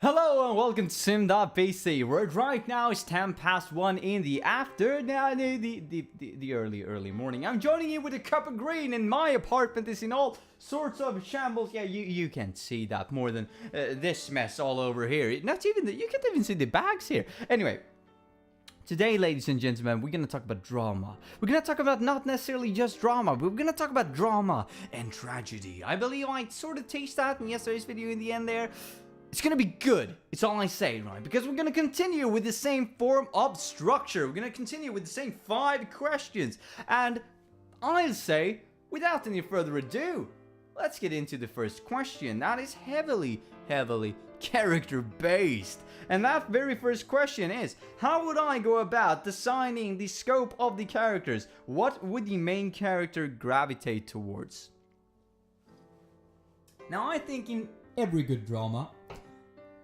Hello and welcome to Sim.PC, where right now is 10 past 1 in the early morning. I'm joining you with a cup of green, and my apartment is in all sorts of shambles. Yeah, you can't see that more than this mess all over here. You can't even see the bags here. Anyway. Today, ladies and gentlemen, we're gonna talk about drama. We're gonna talk about not necessarily just drama, but we're gonna talk about drama and tragedy. I believe I sort of taste that in yesterday's video in the end there. It's gonna be good. It's all I say, right? Because we're gonna continue with the same form of structure. We're gonna continue with the same 5 questions. And I'll say, without any further ado, let's get into the first question. That is heavily character based. And that very first question is, how would I go about designing the scope of the characters? What would the main character gravitate towards? Now, I think in every good drama,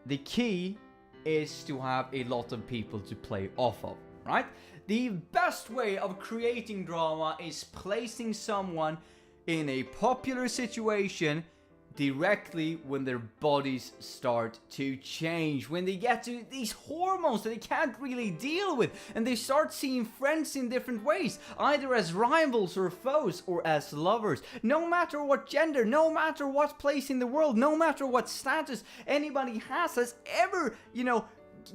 the key is to have a lot of people to play off of, right? The best way of creating drama is placing someone in a popular situation directly when their bodies start to change, when they get to these hormones that they can't really deal with, and they start seeing friends in different ways, either as rivals or foes or as lovers. No matter what gender, no matter what place in the world, no matter what status anybody has ever,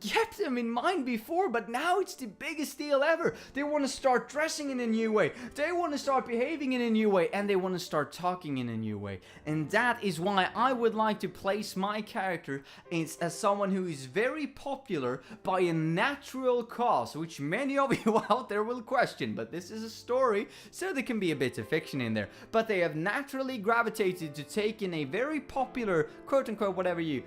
kept them in mind before, but now it's the biggest deal ever. They want to start dressing in a new way, they want to start behaving in a new way, and they want to start talking in a new way. And that is why I would like to place my character as someone who is very popular by a natural cause, which many of you out there will question, but this is a story, so there can be a bit of fiction in there. But they have naturally gravitated to take in a very popular, quote-unquote, whatever you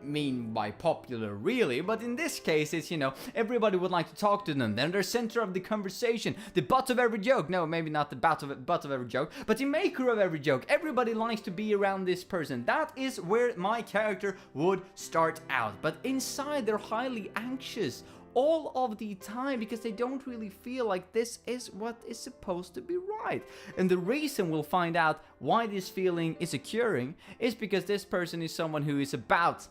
mean by popular really, but in this case it's, everybody would like to talk to them. They're the center of the conversation, the butt of every joke. No, maybe not the butt of every joke, but the maker of every joke. Everybody likes to be around this person. That is where my character would start out. But inside, they're highly anxious all of the time because they don't really feel like this is what is supposed to be right. And the reason we'll find out why this feeling is occurring is because this person is someone who is about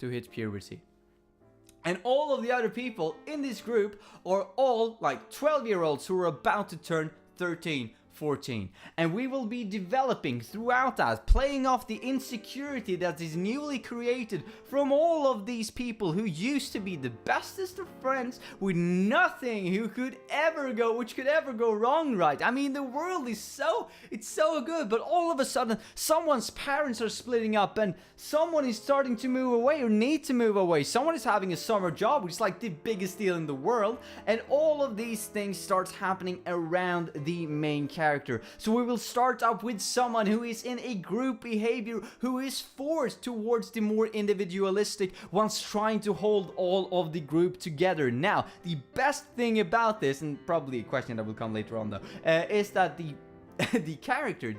to hit puberty. And all of the other people in this group are all like 12-year-olds who are about to turn 13, 14. And we will be developing throughout that, playing off the insecurity that is newly created from all of these people who used to be the bestest of friends with nothing which could ever go wrong, right? I mean, the world is so good, but all of a sudden someone's parents are splitting up and someone is starting to move away or need to move away. Someone is having a summer job, which is like the biggest deal in the world, and all of these things starts happening around the main character. So we will start up with someone who is in a group behavior, who is forced towards the more individualistic, once trying to hold all of the group together. Now, the best thing about this, and probably a question that will come later on though, is that the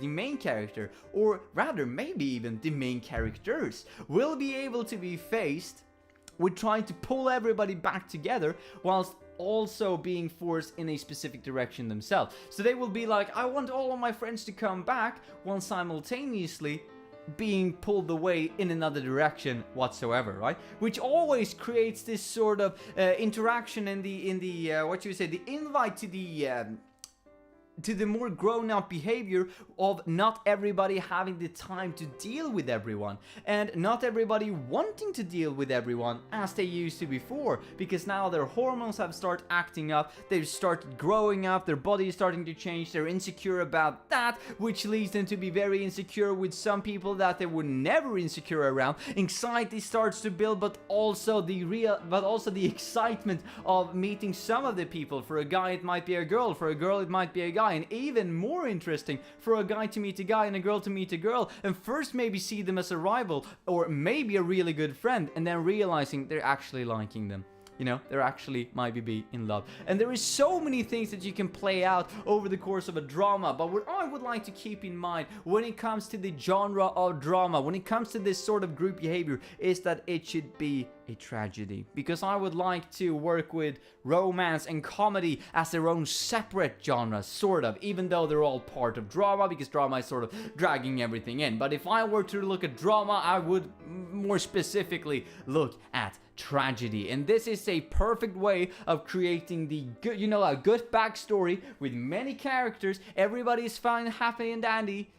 main character, or rather maybe even the main characters, will be able to be faced with trying to pull everybody back together whilst also being forced in a specific direction themselves. So they will be like, I want all of my friends to come back, while simultaneously being pulled away in another direction whatsoever, right? Which always creates this sort of interaction in the the invite to the more grown-up behavior of not everybody having the time to deal with everyone, and not everybody wanting to deal with everyone as they used to before, because now their hormones have started acting up, they've started growing up, their body is starting to change, they're insecure about that, which leads them to be very insecure with some people that they were never insecure around. Anxiety starts to build, but also the excitement of meeting some of the people. For a guy it might be a girl, for a girl it might be a guy, and even more interesting for a guy to meet a guy and a girl to meet a girl, and first maybe see them as a rival or maybe a really good friend, and then realizing they're actually liking them. They're actually might be in love. And there is so many things that you can play out over the course of a drama, but what I would like to keep in mind when it comes to the genre of drama, when it comes to this sort of group behavior, is that it should be a tragedy, because I would like to work with romance and comedy as their own separate genres, sort of, even though they're all part of drama, because drama is sort of dragging everything in. But if I were to look at drama, I would more specifically look at tragedy. And this is a perfect way of creating the good, a good backstory with many characters. Everybody is fine, happy and dandy,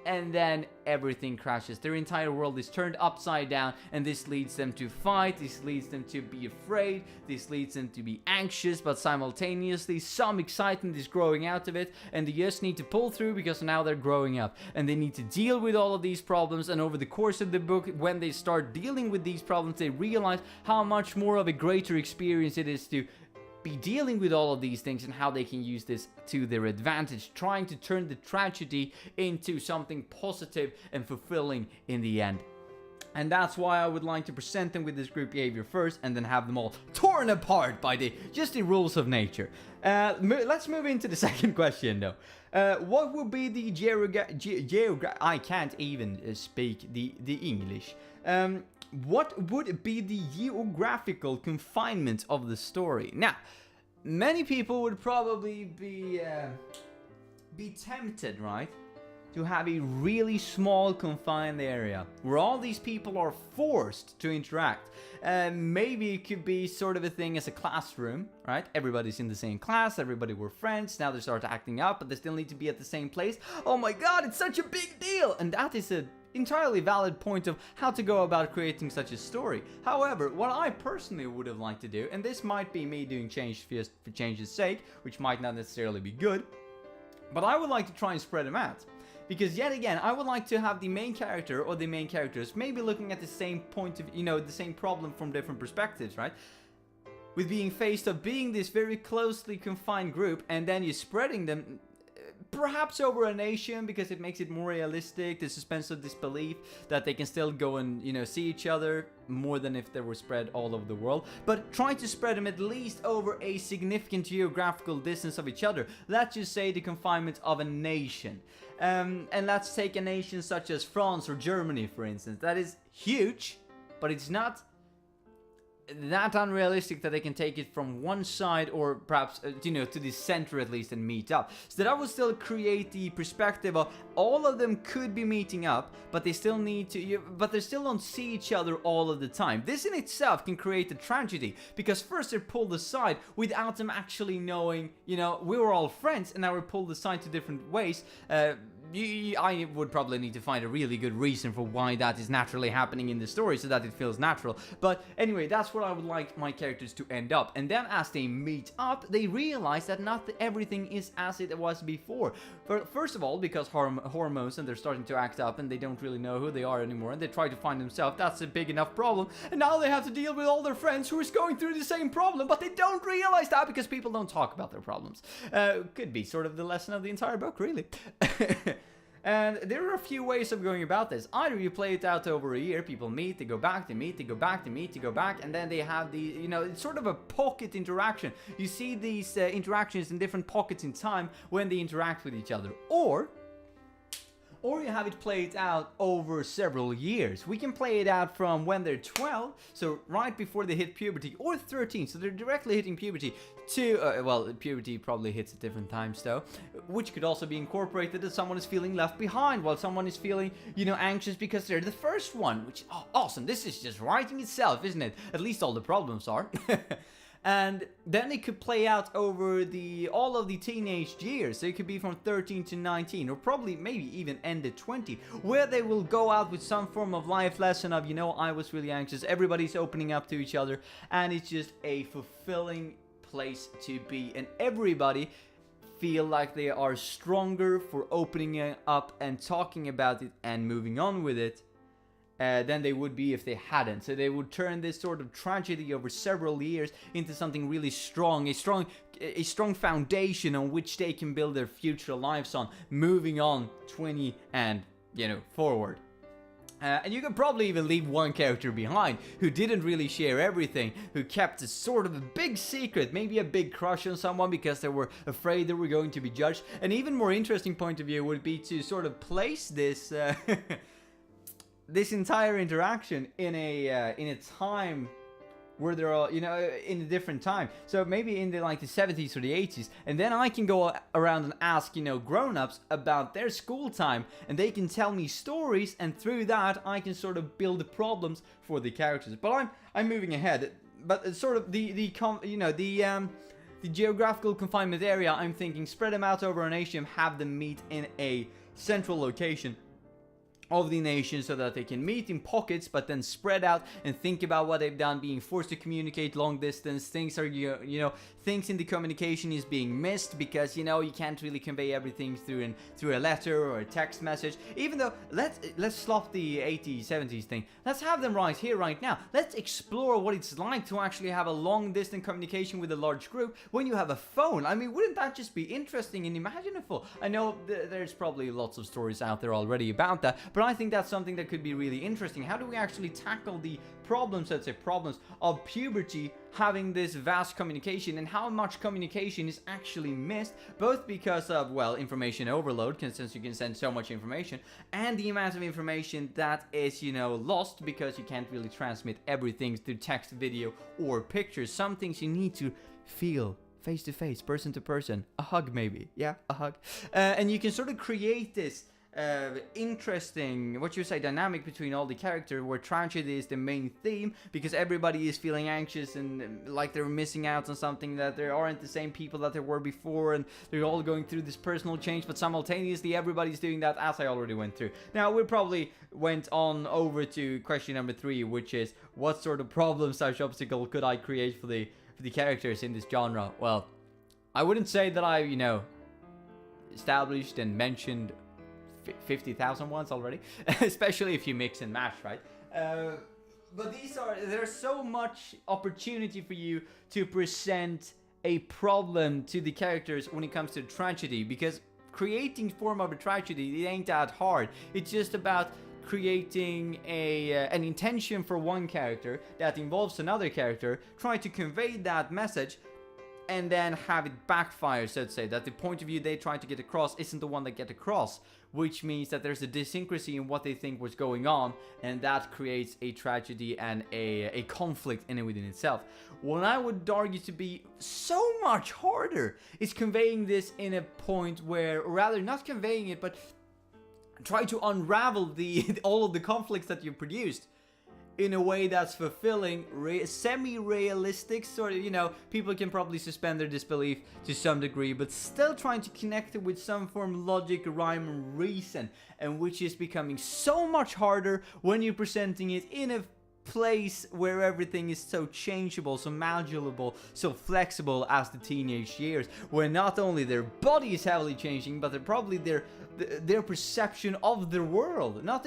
and then everything crashes. Their entire world is turned upside down, and this leads them to fight, this leads them to be afraid, this leads them to be anxious, but simultaneously some excitement is growing out of it, and they just need to pull through because now they're growing up, and they need to deal with all of these problems. And over the course of the book, when they start dealing with these problems, they realize how much more of a greater experience it is to be dealing with all of these things, and how they can use this to their advantage, trying to turn the tragedy into something positive and fulfilling in the end. And that's why I would like to present them with this group behavior first, and then have them all torn apart by the rules of nature. Let's move into the second question though. What would be the I can't even speak the English. What would be the geographical confinement of the story? Now, many people would probably be tempted, right, to have a really small confined area where all these people are forced to interact. Maybe it could be sort of a thing as a classroom, right? Everybody's in the same class, everybody were friends, now they start acting up, but they still need to be at the same place. Oh my god, it's such a big deal! And that is a entirely valid point of how to go about creating such a story. However, what I personally would have liked to do, and this might be me doing change just for change's sake, which might not necessarily be good, but I would like to try and spread them out. Because yet again, I would like to have the main character or the main characters maybe looking at the same point of, the same problem from different perspectives, right? With being faced of being this very closely confined group, and then you're spreading them perhaps over a nation, because it makes it more realistic, the suspense of disbelief that they can still go and, see each other more than if they were spread all over the world. But try to spread them at least over a significant geographical distance of each other. Let's just say the confinement of a nation. And let's take a nation such as France or Germany, for instance. That is huge, but it's not that unrealistic that they can take it from one side, or perhaps to the center at least, and meet up. So that I would still create the perspective of all of them could be meeting up, but they still need to, but they still don't see each other all of the time. This in itself can create a tragedy, because first they're pulled aside without them actually knowing, we were all friends, and now we're pulled aside to different ways. I would probably need to find a really good reason for why that is naturally happening in the story, so that it feels natural. But anyway, that's where I would like my characters to end up. And then as they meet up, they realize that not everything is as it was before. First of all, because hormones, and they're starting to act up, and they don't really know who they are anymore, and they try to find themselves. That's a big enough problem. And now they have to deal with all their friends who is going through the same problem, but they don't realize that because people don't talk about their problems. Could be sort of the lesson of the entire book, really. And there are a few ways of going about this. Either you play it out over a year, people meet, they go back, they meet, they go back, they meet, they go back, and then they have the, it's sort of a pocket interaction. You see these interactions in different pockets in time when they interact with each other. Or you have it played out over several years. We can play it out from when they're 12, so right before they hit puberty, or 13, so they're directly hitting puberty, to, puberty probably hits at different times though, which could also be incorporated that someone is feeling left behind, while someone is feeling, anxious because they're the first one, which, awesome, this is just writing itself, isn't it? At least all the problems are. And then it could play out over all of the teenage years. So it could be from 13 to 19, or probably maybe even end at 20, where they will go out with some form of life lesson of, I was really anxious, everybody's opening up to each other, and it's just a fulfilling place to be, and everybody feel like they are stronger for opening up and talking about it and moving on with it than they would be if they hadn't. So they would turn this sort of tragedy over several years into something really strong, a strong foundation on which they can build their future lives on, moving on 20 and forward. And you could probably even leave one character behind who didn't really share everything, who kept a sort of a big secret, maybe a big crush on someone because they were afraid they were going to be judged. An even more interesting point of view would be to sort of place this this entire interaction in a time where they're all, in a different time. So maybe in the 70s or the 80s, and then I can go around and ask, grown-ups about their school time, and they can tell me stories, and through that I can sort of build the problems for the characters. But I'm moving ahead. But sort of the geographical confinement area, I'm thinking spread them out over a nation, have them meet in a central location of the nation so that they can meet in pockets but then spread out and think about what they've done, being forced to communicate long distance. Things are, things in the communication is being missed because, you can't really convey everything through a letter or a text message. Even though, let's stop the 80s, 70s thing. Let's have them right here, right now. Let's explore what it's like to actually have a long distance communication with a large group when you have a phone. I mean, wouldn't that just be interesting and imaginable? I know there's probably lots of stories out there already about that, but I think that's something that could be really interesting. How do we actually tackle the problems of puberty having this vast communication, and how much communication is actually missed, both because of, information overload, since you can send so much information, and the amount of information that is, lost because you can't really transmit everything through text, video, or pictures. Some things you need to feel face to face, person to person, a hug maybe, yeah, a hug, and you can sort of create this interesting, dynamic between all the characters, where tragedy is the main theme because everybody is feeling anxious and like they're missing out on something, that they aren't the same people that they were before, and they're all going through this personal change, but simultaneously everybody's doing that, as I already went through. Now we probably went on over to question number 3, which is what sort of problem/obstacle could I create for the characters in this genre? Well, I wouldn't say that I established and mentioned 50,000 ones already, especially if you mix and match, right? But there's so much opportunity for you to present a problem to the characters when it comes to tragedy, because creating form of a tragedy, it ain't that hard. It's just about creating an intention for one character that involves another character, try to convey that message, and then have it backfire, so to say, that the point of view they try to get across isn't the one that get across, which means that there's a dissyncrasy in what they think was going on, and that creates a tragedy and a conflict in and within itself. What I would argue to be so much harder is conveying this in a point where, or rather not conveying it, but try to unravel all of the conflicts that you produced in a way that's fulfilling, semi-realistic, sort of, people can probably suspend their disbelief to some degree, but still trying to connect it with some form of logic, rhyme, and reason, and which is becoming so much harder when you're presenting it in a place where everything is so changeable, so malleable, so flexible as the teenage years, where not only their body is heavily changing, but they're probably their perception of the world, not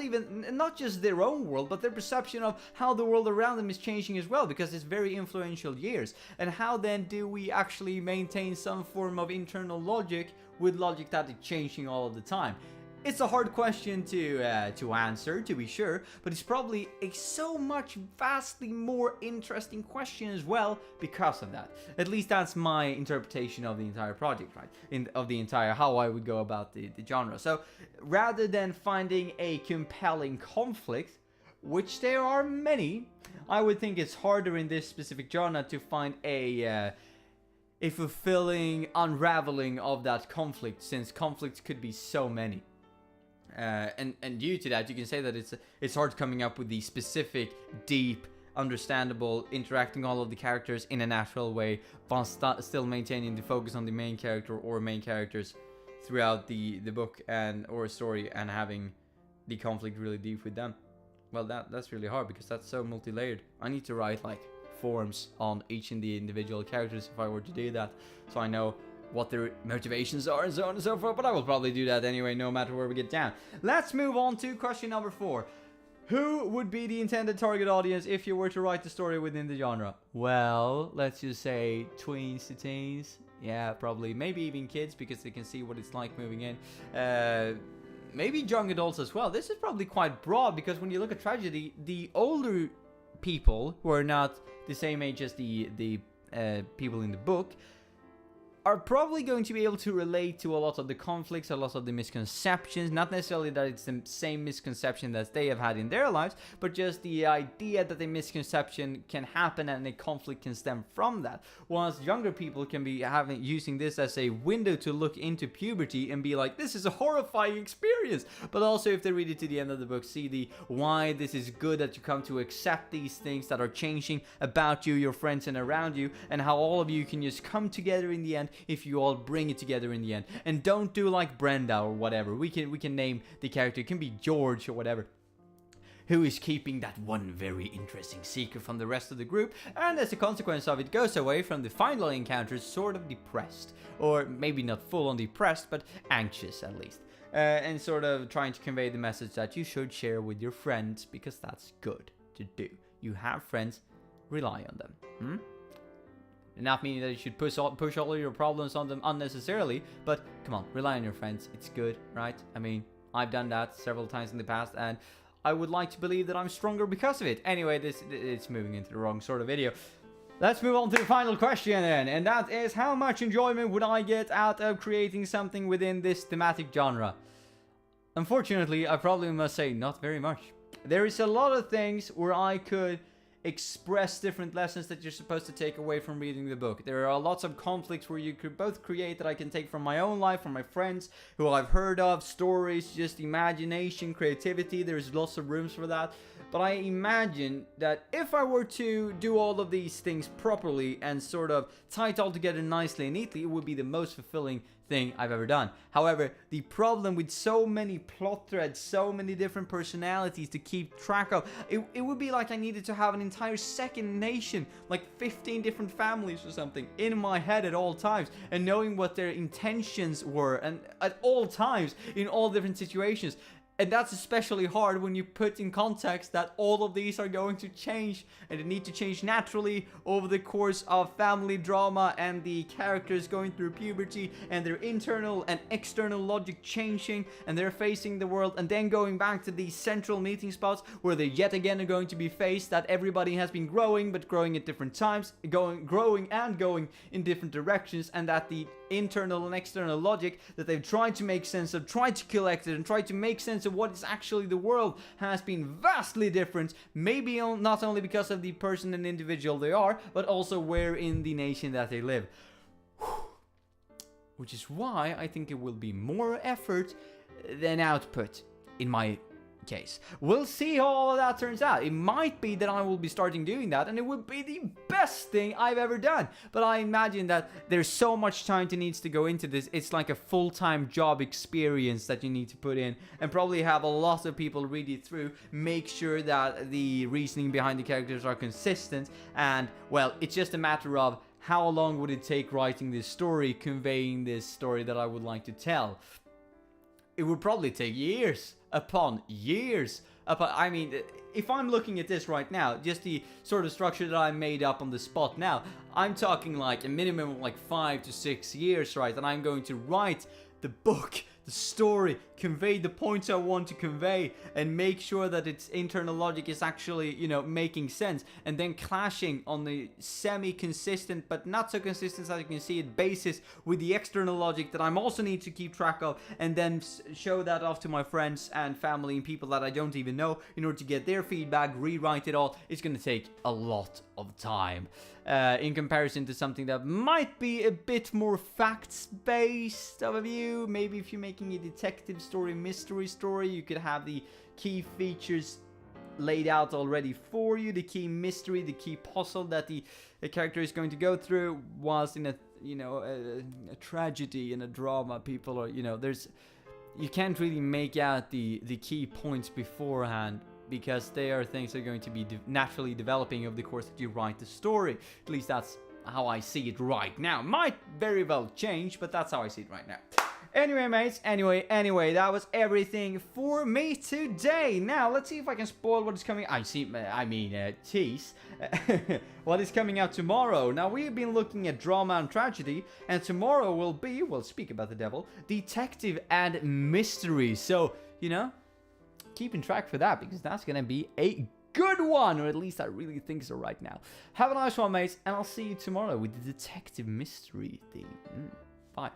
just their own world, but their perception of how the world around them is changing as well, because it's very influential years. And how then do we actually maintain some form of internal logic with logic that is changing all of the time? It's a hard question to answer, to be sure, but it's probably a so much vastly more interesting question as well because of that. At least that's my interpretation of the entire project, right? Of the entire how I would go about the genre. So rather than finding a compelling conflict, which there are many, I would think it's harder in this specific genre to find a fulfilling unraveling of that conflict, since conflicts could be so many. And due to that, you can say that it's hard coming up with the specific, deep, understandable, interacting all of the characters in a natural way, while still maintaining the focus on the main character or main characters throughout the book or story, and having the conflict really deep with them. Well, that's really hard because that's so multi-layered. I need to write forms on each of the individual characters if I were to do that, so I know what their motivations are and so on and so forth, but I will probably do that anyway, no matter where we get down. Let's move on to question number 4. Who would be the intended target audience if you were to write the story within the genre? Well, let's just say tweens to teens. Yeah, probably. Maybe even kids, because they can see what it's like moving in. Maybe young adults as well. This is probably quite broad, because when you look at tragedy, the older people who are not the same age as the people in the book are probably going to be able to relate to a lot of the conflicts, a lot of the misconceptions. Not necessarily that it's the same misconception that they have had in their lives, but just the idea that a misconception can happen and a conflict can stem from that. Whilst younger people can be using this as a window to look into puberty and be like, this is a horrifying experience. But also, if they read it to the end of the book, see the why this is good that you come to accept these things that are changing about you, your friends, and around you, and how all of you can just come together in the end if you all bring it together in the end. And don't do like Brenda or whatever. We can name the character. It can be George or whatever, who is keeping that one very interesting secret from the rest of the group, and as a consequence of it goes away from the final encounters sort of depressed, or maybe not full on depressed, but anxious at least, and sort of trying to convey the message that you should share with your friends because that's good to do. You have friends, rely on them. Not meaning that you should push all of your problems on them unnecessarily, but come on, rely on your friends. It's good, right? I mean, I've done that several times in the past, and I would like to believe that I'm stronger because of it. Anyway, it's moving into the wrong sort of video. Let's move on to the final question then, and that is, how much enjoyment would I get out of creating something within this thematic genre? Unfortunately, I probably must say not very much. There is a lot of things where I could express different lessons that you're supposed to take away from reading the book. There are lots of conflicts where you could both create that I can take from my own life, from my friends who I've heard of, stories, just imagination, creativity. There's lots of rooms for that. But I imagine that if I were to do all of these things properly and sort of tie it all together nicely and neatly, it would be the most fulfilling thing I've ever done. However, the problem with so many plot threads, so many different personalities to keep track of, it would be like I needed to have an entire second nation, like 15 different families or something, in my head at all times, and knowing what their intentions were, and at all times, in all different situations. And that's especially hard when you put in context that all of these are going to change, and they need to change naturally over the course of family drama and the characters going through puberty and their internal and external logic changing, and they're facing the world, and then going back to these central meeting spots where they yet again are going to be faced that everybody has been growing, but growing at different times, growing in different directions, and that the internal and external logic that they've tried to make sense of, tried to collect it, and tried to make sense of what is actually the world has been vastly different, maybe not only because of the person and individual they are, but also where in the nation that they live. Which is why I think it will be more effort than output in my case. We'll see how all of that turns out. It might be that I will be starting doing that, and it would be the best thing I've ever done. But I imagine that there's so much time that needs to go into this. It's like a full-time job experience that you need to put in, and probably have a lot of people read it through, make sure that the reasoning behind the characters are consistent, and, well, it's just a matter of how long would it take writing this story, conveying this story that I would like to tell. It would probably take years upon years. I mean, if I'm looking at this right now, just the sort of structure that I made up on the spot now, I'm talking like a minimum of like 5 to 6 years, right? And I'm going to write the book, the story, convey the points I want to convey, and make sure that its internal logic is actually, you know, making sense, and then clashing on the semi-consistent but not so consistent as you can see it basis with the external logic that I'm also need to keep track of, and then show that off to my friends and family and people that I don't even know in order to get their feedback, rewrite it all. It's gonna take a lot of time in comparison to something that might be a bit more facts-based of a view. Maybe if you're making a detective story, mystery story, you could have the key features laid out already for you, the key mystery, the key puzzle that the character is going to go through, whilst in a, you know, a tragedy and a drama, people are, you know, you can't really make out the key points beforehand, because they are things that are going to be naturally developing over the course that you write the story. At least that's how I see it right now. Might very well change, but that's how I see it right now. Anyway, mates, anyway, that was everything for me today. Now, let's see if I can spoil what is coming. Tease what is coming out tomorrow. Now, we've been looking at drama and tragedy, and tomorrow will be, we'll speak about the devil, detective and mystery. So, you know, keeping track for that, because that's gonna be a good one, or at least I really think so right now. Have a nice one, mates, and I'll see you tomorrow with the detective mystery theme. Bye.